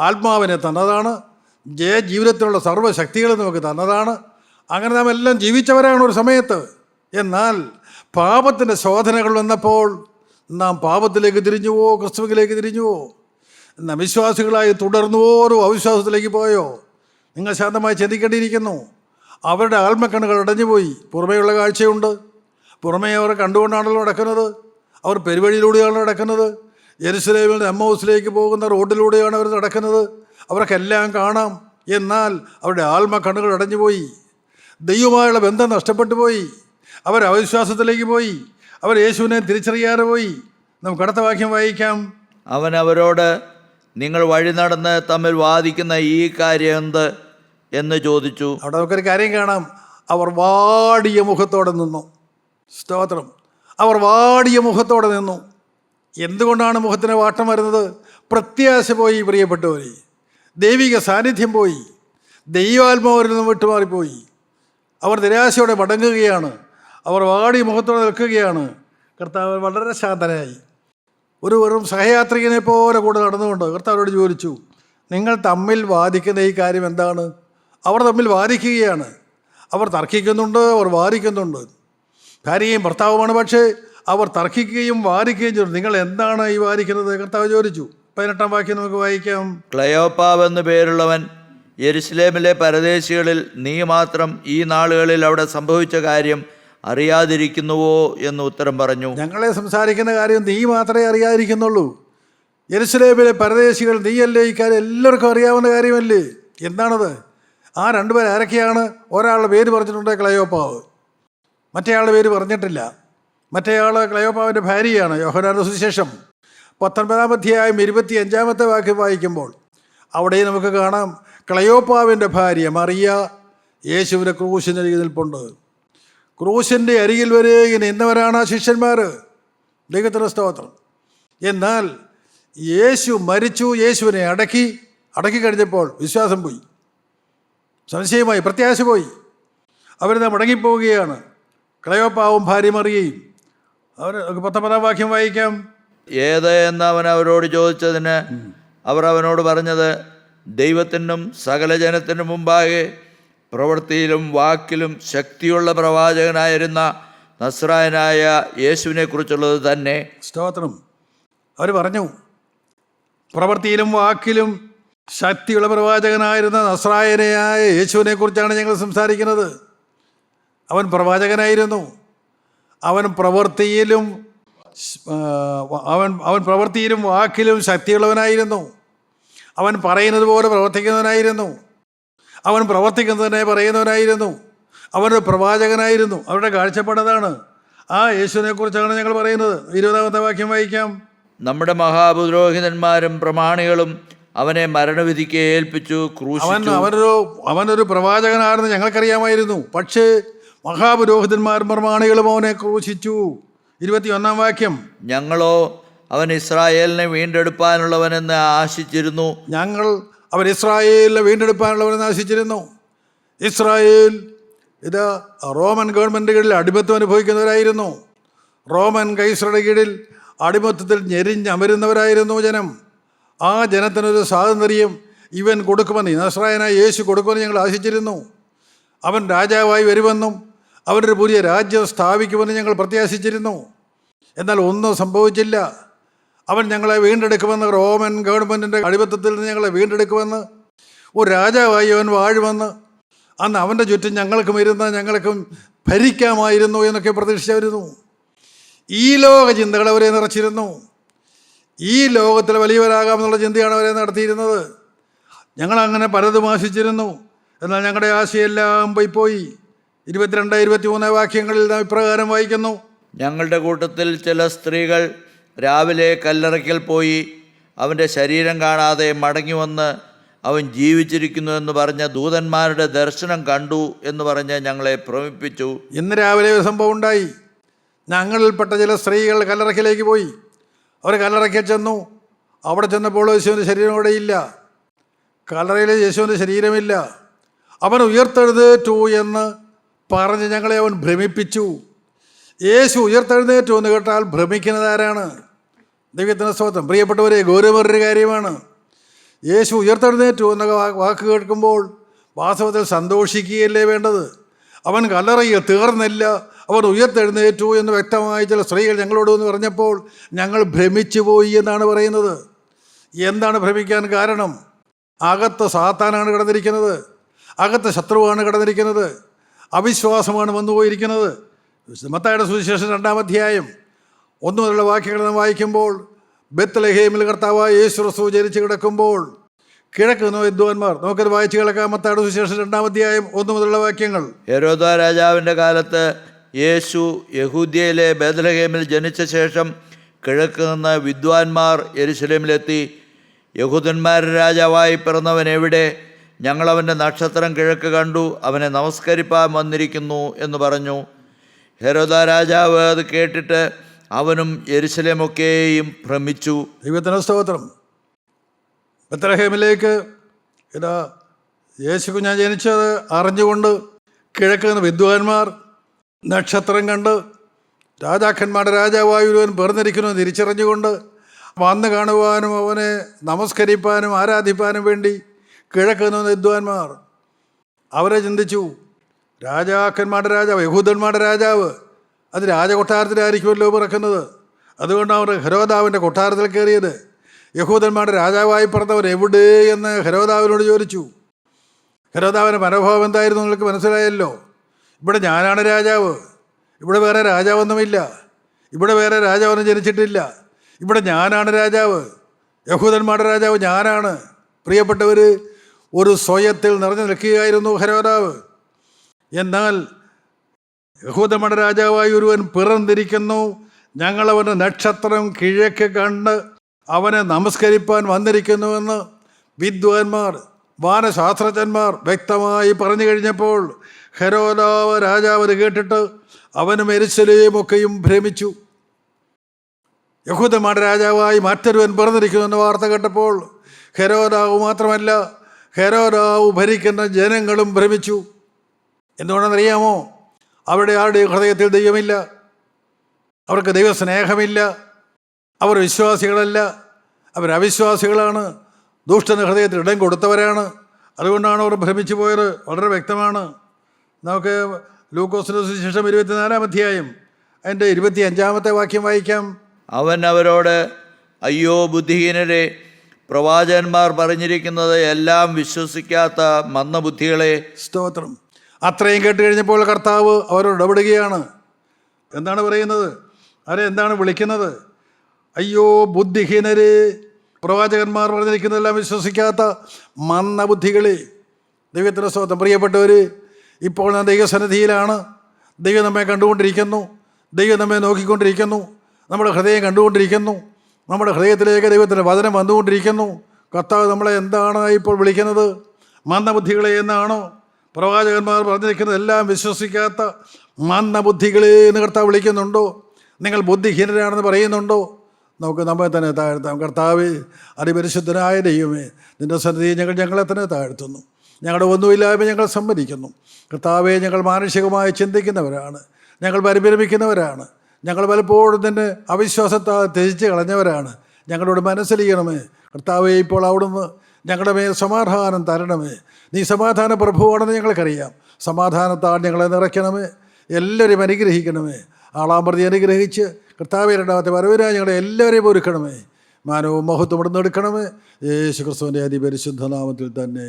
ആത്മാവിനെ തന്നതാണ്. ജീവിതത്തിലുള്ള സർവ്വശക്തികൾ നമുക്ക് തന്നതാണ്. അങ്ങനെ നാം എല്ലാം ജീവിച്ചവരാണ് ഒരു സമയത്ത്. എന്നാൽ പാപത്തിൻ്റെ ശോധനകൾ വന്നപ്പോൾ നാം പാപത്തിലേക്ക് തിരിഞ്ഞുവോ, ക്രിസ്തുവിലേക്ക് തിരിഞ്ഞുവോ? നാം വിശ്വാസികളായി തുടർന്നുവോ, ഒരു അവിശ്വാസത്തിലേക്ക് പോയോ? നിങ്ങൾ ശാന്തമായി ചിന്തിക്കേണ്ടിയിരിക്കുന്നു. അവരുടെ ആത്മക്കണ്ണുകൾ അടഞ്ഞുപോയി. പുറമേയുള്ള കാഴ്ചയുണ്ട്, പുറമേ അവർ കണ്ടുകൊണ്ടാണല്ലോ നടക്കുന്നത്. അവർ പെരുവഴിയിലൂടെയാണ് നടക്കുന്നത്. യെരുശലേമിൽ നിന്ന് എമ്മൂസിലേക്ക് പോകുന്ന റോഡിലൂടെയാണ് അവർ നടക്കുന്നത്. അവർക്കെല്ലാം കാണാം. എന്നാൽ അവരുടെ ആത്മക്കണ്ണുകൾ അടഞ്ഞുപോയി. ദൈവമായുള്ള ബന്ധം നഷ്ടപ്പെട്ടു പോയി. അവർ അവിശ്വാസത്തിലേക്ക് പോയി. അവർ യേശുവിനെ തിരിച്ചറിയാതെ പോയി. നമുക്ക് അടുത്ത വാക്യം വായിക്കാം. അവൻ അവരോട്, നിങ്ങൾ വഴി നടന്ന് തമ്മിൽ വാദിക്കുന്ന ഈ കാര്യം എന്ത് എന്ന് ചോദിച്ചു. അവിടെ നമുക്കൊരു കാര്യം കാണാം. അവർ വാടിയ മുഖത്തോടെ നിന്നു. സ്തോത്രം. അവർ വാടിയ മുഖത്തോടെ നിന്നു. എന്തുകൊണ്ടാണ് മുഖത്തിന് വാട്ടം വരുന്നത്? പ്രത്യാശ പോയി പ്രിയപ്പെട്ടവരെ. ദൈവിക സാന്നിധ്യം പോയി. ദൈവാത്മാവിൽ നിന്നും വിട്ടുമാറിപ്പോയി. അവർ നിരാശയോടെ മടങ്ങുകയാണ്. അവർ വാടിയ മുഖത്തോടെ നിൽക്കുകയാണ്. കർത്താവ് വളരെ ശാന്തനായി ഒരു വെറും സഹയാത്രികനെ പോലെ കൂടെ നടന്നുകൊണ്ട് കർത്താവിനോട് ചോദിച്ചു, നിങ്ങൾ തമ്മിൽ വാദിക്കുന്ന ഈ കാര്യം എന്താണ്? അവർ തമ്മിൽ വാദിക്കുകയാണ്. അവർ തർക്കിക്കുന്നുണ്ട്, അവർ വാദിക്കുന്നുണ്ട്. ഭാര്യയും ഭർത്താവുമാണ്, പക്ഷേ അവർ തർക്കിക്കുകയും വാദിക്കുകയും ചെയ്തു. നിങ്ങൾ എന്താണ് ഈ വാദിക്കുന്നത്? കർത്താവ് ചോദിച്ചു. 18-ാം വാക്യം നമുക്ക് വായിക്കാം. ക്ലയോപ്പാവ് എന്നു പേരുള്ളവൻ യെരുശലേമിലെ പരദേശികളിൽ നീ മാത്രം ഈ നാളുകളിൽ അവിടെ സംഭവിച്ച കാര്യം അറിയാതിരിക്കുന്നുവോ എന്ന് ഉത്തരം പറഞ്ഞു. ഞങ്ങളെ സംസാരിക്കുന്ന കാര്യം നീ മാത്രമേ അറിയാതിരിക്കുന്നുള്ളൂ. യെരുശലേമിലെ പരദേശികൾ നീയല്ലേ, ഈ കാര്യം എല്ലാവർക്കും അറിയാവുന്ന കാര്യമല്ലേ. എന്താണത്? ആ രണ്ടുപേർ ആരൊക്കെയാണ്? ഒരാളുടെ പേര് പറഞ്ഞിട്ടുണ്ട്, ക്ലയോപ്പാവ്. മറ്റേയാളുടെ പേര് പറഞ്ഞിട്ടില്ല. മറ്റേയാൾ ക്ലയോപ്പാവിൻ്റെ ഭാര്യയാണ്. യോഹന്നാന്റെ സുവിശേഷം 19-ാം അധ്യായം 25-ാമത്തെ വാക്യം വായിക്കുമ്പോൾ അവിടെ നമുക്ക് കാണാം, ക്ലയോപ്പാവിൻ്റെ ഭാര്യ മറിയ യേശുവിനെ ക്രൂശിനരികിൽ നിൽപ്പുണ്ട്. ക്രൂശിൻ്റെ അരികിൽ വരെ നിന്നവരാണ് ആ ശിഷ്യന്മാർ. ദൈവത്തിന് സ്തോത്രം. എന്നാൽ യേശു മരിച്ചു, യേശുവിനെ അടക്കി കഴിഞ്ഞപ്പോൾ വിശ്വാസം പോയി, സംശയമായി, പ്രത്യാശ പോയി. അവരിന്ന് മടങ്ങിപ്പോവുകയാണ്, ക്ലയോപ്പാവും ഭാര്യ മറിയയും. അവർ 19-ാം വാക്യം വായിക്കാം. ഏത് എന്ന് അവൻ അവരോട് ചോദിച്ചതിന് അവർ അവനോട് പറഞ്ഞത്, ദൈവത്തിനും സകല ജനത്തിനും മുമ്പാകെ പ്രവൃത്തിയിലും വാക്കിലും ശക്തിയുള്ള പ്രവാചകനായിരുന്ന നസ്രായനായ യേശുവിനെ കുറിച്ചുള്ളത് തന്നെ. സ്തോത്രം. അവർ പറഞ്ഞു, പ്രവൃത്തിയിലും വാക്കിലും ശക്തിയുള്ള പ്രവാചകനായിരുന്ന നസ്രായനായ യേശുവിനെ കുറിച്ചാണ് ഞങ്ങൾ സംസാരിക്കുന്നത്. അവൻ പ്രവാചകനായിരുന്നു. അവൻ പ്രവൃത്തിയിലും വാക്കിലും ശക്തിയുള്ളവനായിരുന്നു. അവൻ പറയുന്നത് പോലെ പ്രവർത്തിക്കുന്നവനായിരുന്നു. അവൻ പ്രവർത്തിക്കുന്നതിനെ പറയുന്നവനായിരുന്നു. അവനൊരു പ്രവാചകനായിരുന്നു. അവരുടെ കാഴ്ചപ്പാടതാണ്. ആ യേശുവിനെ കുറിച്ചാണ് ഞങ്ങൾ പറയുന്നത്. 20-ാമത്തെ വാക്യം വായിക്കാം. നമ്മുടെ മഹാപുരോഹിതന്മാരും പ്രമാണികളും അവനെ മരണവിധിക്ക് ഏൽപ്പിച്ചു ക്രൂശിച്ചു. അവനൊരു പ്രവാചകനാണെന്ന് ഞങ്ങൾക്കറിയാമായിരുന്നു. പക്ഷേ മഹാപുരോഹിതന്മാരും പ്രമാണികളും അവനെ ക്രൂശിച്ചു. 21-ാം വാക്യം. ഞങ്ങളോ അവൻ ഇസ്രായേലിനെ വീണ്ടെടുപ്പാനുള്ളവനെന്ന് ആശിച്ചിരുന്നു. അവൻ ഇസ്രായേലിനെ വീണ്ടെടുപ്പാനുള്ളവനെന്ന് ആശിച്ചിരുന്നു. ഇസ്രായേൽ ഇത് റോമൻ ഗവൺമെൻറ് കീഴിൽ അടിമത്തം അനുഭവിക്കുന്നവരായിരുന്നു. റോമൻ കൈസറുടെ കീഴിൽ അടിമത്തത്തിൽ ഞെരിഞ്ഞമരുന്നവരായിരുന്നു ജനം. ആ ജനത്തിനൊരു സ്വാതന്ത്ര്യം ഇവൻ കൊടുക്കുമെന്ന്, നസ്രായനായ യേശു കൊടുക്കുമെന്ന് ഞങ്ങൾ ആശിച്ചിരുന്നു. അവൻ രാജാവായി വരുമെന്നും അവനൊരു പുതിയ രാജ്യം സ്ഥാപിക്കുമെന്ന് ഞങ്ങൾ പ്രത്യാശിച്ചിരുന്നു. എന്നാൽ ഒന്നും സംഭവിച്ചില്ല. അവൻ ഞങ്ങളെ വീണ്ടെടുക്കുമെന്ന്, റോമൻ ഗവൺമെൻറ്റിൻ്റെ അടിമത്തത്തിൽ നിന്ന് ഞങ്ങളെ വീണ്ടെടുക്കുമെന്ന്, ഒരു രാജാവായി അവൻ വാഴുമെന്ന്, അന്ന് അവൻ്റെ ചുറ്റും ഞങ്ങൾക്കും ഞങ്ങൾക്കും ഭരിക്കാമായിരുന്നു എന്നൊക്കെ പ്രതീക്ഷിച്ചായിരുന്നു. ഈ ലോക ചിന്തകൾ അവരെ നിറച്ചിരുന്നു. ഈ ലോകത്തിൽ വലിയവരാകാമെന്നുള്ള ചിന്തയാണ് അവരെ നടത്തിയിരുന്നത്. ഞങ്ങളങ്ങനെ പലതും ആശിച്ചിരുന്നു. എന്നാൽ ഞങ്ങളുടെ ആശയെല്ലാം പോയി. 22-23 വാക്യങ്ങളിൽ നാം ഇപ്രകാരം വായിക്കുന്നു. ഞങ്ങളുടെ കൂട്ടത്തിൽ ചില സ്ത്രീകൾ രാവിലെ കല്ലറയ്ക്കൽ പോയി അവൻ്റെ ശരീരം കാണാതെ മടങ്ങി വന്ന് അവൻ ജീവിച്ചിരിക്കുന്നു എന്ന് പറഞ്ഞ ദൂതന്മാരുടെ ദർശനം കണ്ടു എന്ന് പറഞ്ഞ് ഞങ്ങളെ ഭ്രമിപ്പിച്ചു. ഇന്ന് രാവിലെ ഒരു സംഭവം ഉണ്ടായി. ഞങ്ങളിൽപ്പെട്ട ചില സ്ത്രീകൾ കല്ലറയ്ക്കലേക്ക് പോയി. അവർ കല്ലറയ്ക്കൽ ചെന്നു. അവിടെ ചെന്നപ്പോൾ യേശുവിൻ്റെ ശരീരം അവിടെ ഇല്ല. കല്ലറയിലെ യേശുവിൻ്റെ ശരീരമില്ല. അവൻ ഉയർത്തെഴുന്നേറ്റു എന്ന് പറഞ്ഞ് ഞങ്ങളെ അവൻ ഭ്രമിപ്പിച്ചു. യേശു ഉയർത്തെഴുന്നേറ്റു എന്ന് കേട്ടാൽ ഭ്രമിക്കുന്നത് ആരാണ്? ദൈവത്തിന് സ്തോത്രം. പ്രിയപ്പെട്ടവരെ, ഗൗരവമൊരു കാര്യമാണ്. യേശു ഉയർത്തെഴുന്നേറ്റു എന്ന വാക്ക് കേൾക്കുമ്പോൾ വാസ്തവത്തിൽ സന്തോഷിക്കുകയല്ലേ വേണ്ടത്? അവൻ കല്ലറയിൽ തീർന്നില്ല, അവൻ ഉയർത്തെഴുന്നേറ്റു എന്ന് വ്യക്തമായി ചില സ്ത്രീകൾ ഞങ്ങളോട് എന്ന് പറഞ്ഞപ്പോൾ ഞങ്ങൾ ഭ്രമിച്ചു പോയി എന്നാണ് പറയുന്നത്. എന്താണ് ഭ്രമിക്കാൻ കാരണം? അകത്ത് സാത്താനാണ് കിടന്നിരിക്കുന്നത്. അകത്ത് ശത്രുവാണ് കിടന്നിരിക്കുന്നത്. അവിശ്വാസമാണ് വന്നുപോയിരിക്കുന്നത്. മത്തായിയുടെ സുവിശേഷം 2-ാം അധ്യായം 1 മുതലുള്ള വാക്യങ്ങൾ നാം വായിക്കുമ്പോൾ, ബെത്ലഹേമിൽ കർത്താവായ യേശു ക്രിസ്തു ജനിച്ച് കിടക്കുമ്പോൾ കിഴക്കുന്ന വിദ്വാൻമാർ, നമുക്കത് വായിച്ച് കേൾക്കാം. മത്തായിയുടെ സുവിശേഷം 2-ാം അധ്യായം 1 മുതലുള്ള വാക്യങ്ങൾ. ഹെരോദാ രാജാവിൻ്റെ കാലത്ത് യേശു യഹൂദ്യയിലെ ബെത്ലഹേമിൽ ജനിച്ച ശേഷം കിഴക്ക് നിന്ന് വിദ്വാൻമാർ യെരുശലേമിലെത്തി, യഹൂദന്മാരുടെ രാജാവായി പിറന്നവൻ എവിടെ? ഞങ്ങളവൻ്റെ നക്ഷത്രം കിഴക്ക് കണ്ടു, അവനെ നമസ്കരിപ്പാൻ വന്നിരിക്കുന്നു എന്ന് പറഞ്ഞു. ഹെരോദാ രാജാവ് അത് കേട്ടിട്ട് അവനും യെരുശലേമൊക്കെയും ഭ്രമിച്ചു. ദൈവത്തിന് സ്തോത്രം. ബെത്ലഹേമിലേക്ക് യേശു കുഞ്ഞാൻ ജനിച്ചത് അറിഞ്ഞുകൊണ്ട് കിഴക്ക് നിന്ന് വിദ്വാൻമാർ നക്ഷത്രം കണ്ട് രാജാക്കന്മാരുടെ രാജാവായി ഒരുവൻ പിറന്നിരിക്കുന്നു തിരിച്ചറിഞ്ഞുകൊണ്ട് വന്ന് കാണുവാനും അവനെ നമസ്കരിപ്പാനും ആരാധിപ്പാനും വേണ്ടി കിഴക്ക് നിന്ന് വിദ്വാൻമാർ അവരെ ചിന്തിച്ചു, രാജാക്കന്മാരുടെ രാജാവ്, യഹൂദന്മാരുടെ രാജാവ്, അത് രാജകൊട്ടാരത്തിലായിരിക്കുമല്ലോ പിറക്കുന്നത്. അതുകൊണ്ട് അവർ ഹെരോദാവിൻ്റെ കൊട്ടാരത്തിൽ കയറിയത്. യഹൂദന്മാരുടെ രാജാവായി പിറന്നവർ എവിടെ എന്ന് ഹെരോദാവിനോട് ചോദിച്ചു. ഹെരോദാവിൻ്റെ മനോഭാവം എന്തായിരുന്നു നിങ്ങൾക്ക് മനസ്സിലായല്ലോ. ഇവിടെ ഞാനാണ് രാജാവ്, ഇവിടെ വേറെ രാജാവൊന്നുമില്ല, ഇവിടെ വേറെ രാജാവൊന്നും ജനിച്ചിട്ടില്ല, ഇവിടെ ഞാനാണ് രാജാവ്, യഹൂദന്മാരുടെ രാജാവ് ഞാനാണ്. പ്രിയപ്പെട്ടവർ, ഒരു സ്വയത്തിൽ നിറഞ്ഞു നിൽക്കുകയായിരുന്നു ഹെരോദാവ്. എന്നാൽ യഹൂദന്മാരുടെ രാജാവായി ഒരുവൻ പിറന്നിരിക്കുന്നു, ഞങ്ങളവൻ്റെ നക്ഷത്രം കിഴക്ക് കണ്ട് അവനെ നമസ്കരിപ്പാൻ വന്നിരിക്കുന്നുവെന്ന് വിദ്വാൻമാർ, വാനശാസ്ത്രജ്ഞന്മാർ വ്യക്തമായി പറഞ്ഞു കഴിഞ്ഞപ്പോൾ ഹെരോദാവ് രാജാവ് അത് കേട്ടിട്ട് അവനും യെരൂശലേമൊക്കെയും ഭ്രമിച്ചു. യഹൂദന്മാരുടെ രാജാവായി മറ്റൊരുവൻ പിറന്നിരിക്കുന്നുവെന്ന വാർത്ത കേട്ടപ്പോൾ ഹെരോദാവ് മാത്രമല്ല, ഹെരോദാവ് ഭരിക്കുന്ന ജനങ്ങളും ഭ്രമിച്ചു. എന്തുകൊണ്ടെന്നറിയാമോ? അവിടെ ആരുടെ ഹൃദയത്തിൽ ദൈവമില്ല, അവർക്ക് ദൈവസ്നേഹമില്ല, അവർ വിശ്വാസികളല്ല, അവർ അവിശ്വാസികളാണ്, ദുഷ്ടന് ഹൃദയത്തിൽ ഇടം കൊടുത്തവരാണ്. അതുകൊണ്ടാണ് അവർ ഭ്രമിച്ചു പോയത്. വളരെ വ്യക്തമാണ്. നമുക്ക് ലൂക്കോസിന്റെ സുവിശേഷം 24-ാം അധ്യായം അതിൻ്റെ 25-ാമത്തെ വാക്യം വായിക്കാം. അവൻ അവരോട്, അയ്യോ ബുദ്ധിഹീനരെ, പ്രവാചകന്മാർ പറഞ്ഞിരിക്കുന്നത് എല്ലാം വിശ്വസിക്കാത്ത മന്ദബുദ്ധികളെ. സ്തോത്രം. അത്രയും കേട്ട് കഴിഞ്ഞപ്പോൾ കർത്താവ് അവരോട് ഇടപെടുകയാണ്. എന്താണ് പറയുന്നത്? എന്താണ് വിളിക്കുന്നത്? അയ്യോ ബുദ്ധിഹീനരെ, പ്രവാചകന്മാർ പറഞ്ഞിരിക്കുന്നതെല്ലാം വിശ്വസിക്കാത്ത മന്ദബുദ്ധികളെ. ദൈവത്തിൻ്റെ സ്തോത്രം. പ്രിയപ്പെട്ടവർ, ഇപ്പോൾ ഞാൻ ദൈവസന്നിധിയിലാണ്. ദൈവം നമ്മെ കണ്ടുകൊണ്ടിരിക്കുന്നു, ദൈവം നമ്മെ നോക്കിക്കൊണ്ടിരിക്കുന്നു, നമ്മുടെ ഹൃദയം കണ്ടുകൊണ്ടിരിക്കുന്നു, നമ്മുടെ ഹൃദയത്തിലേക്ക് ദൈവത്തിൻ്റെ വചനം വന്നുകൊണ്ടിരിക്കുന്നു. കർത്താവ് നമ്മളെ എന്താണ് ഇപ്പോൾ വിളിക്കുന്നത്? മന്ദബുദ്ധികളെ എന്നാണോ? പ്രവാചകന്മാർ പറഞ്ഞിരിക്കുന്നതെല്ലാം വിശ്വസിക്കാത്ത മന്ദബുദ്ധികളെ എന്ന് കർത്താവ് വിളിക്കുന്നുണ്ടോ? നിങ്ങൾ ബുദ്ധിഹീനരാണെന്ന് പറയുന്നുണ്ടോ? നമുക്ക് നമ്മെ തന്നെ താഴ്ത്താം. കർത്താവേ, അതിപരിശുദ്ധനായ ദൈവമേ, നിൻ്റെ സന്നിധിയെ ഞങ്ങളെ തന്നെ താഴ്ത്തുന്നു. ഞങ്ങളുടെ ഒന്നുമില്ലായ്മ ഞങ്ങൾ സമ്മതിക്കുന്നു. കർത്താവെ, ഞങ്ങൾ മാനുഷികമായി ചിന്തിക്കുന്നവരാണ്, ഞങ്ങൾ പരിഭ്രമിക്കുന്നവരാണ്, ഞങ്ങൾ പലപ്പോഴും തന്നെ അവിശ്വാസത്താൽ ത്യജിച്ച് കളഞ്ഞവരാണ്. ഞങ്ങളോട് മനസ്സിലിയണമേ കർത്താവെ. ഇപ്പോൾ അവിടുന്ന് ഞങ്ങളുടെ മേൽ സമാധാനം തരണമേ. നീ സമാധാന പ്രഭുവാണെന്ന് ഞങ്ങൾക്കറിയാം. സമാധാനത്താൽ ഞങ്ങളെ നിറയ്ക്കണമേ, എല്ലാവരെയും അനുഗ്രഹിക്കണമേ. ആളാം പ്രതി അനുഗ്രഹിച്ച് കർത്താവെ രണ്ടാമത്തെ വരവിനായി ഞങ്ങളെ എല്ലാവരെയും ഒരുക്കണമേ. മാനവും മഹത്വം ഇവിടുന്ന് എടുക്കണമേ. യേശു ക്രിസ്തുവിൻ്റെ അതിപരിശുദ്ധ നാമത്തിൽ തന്നെ.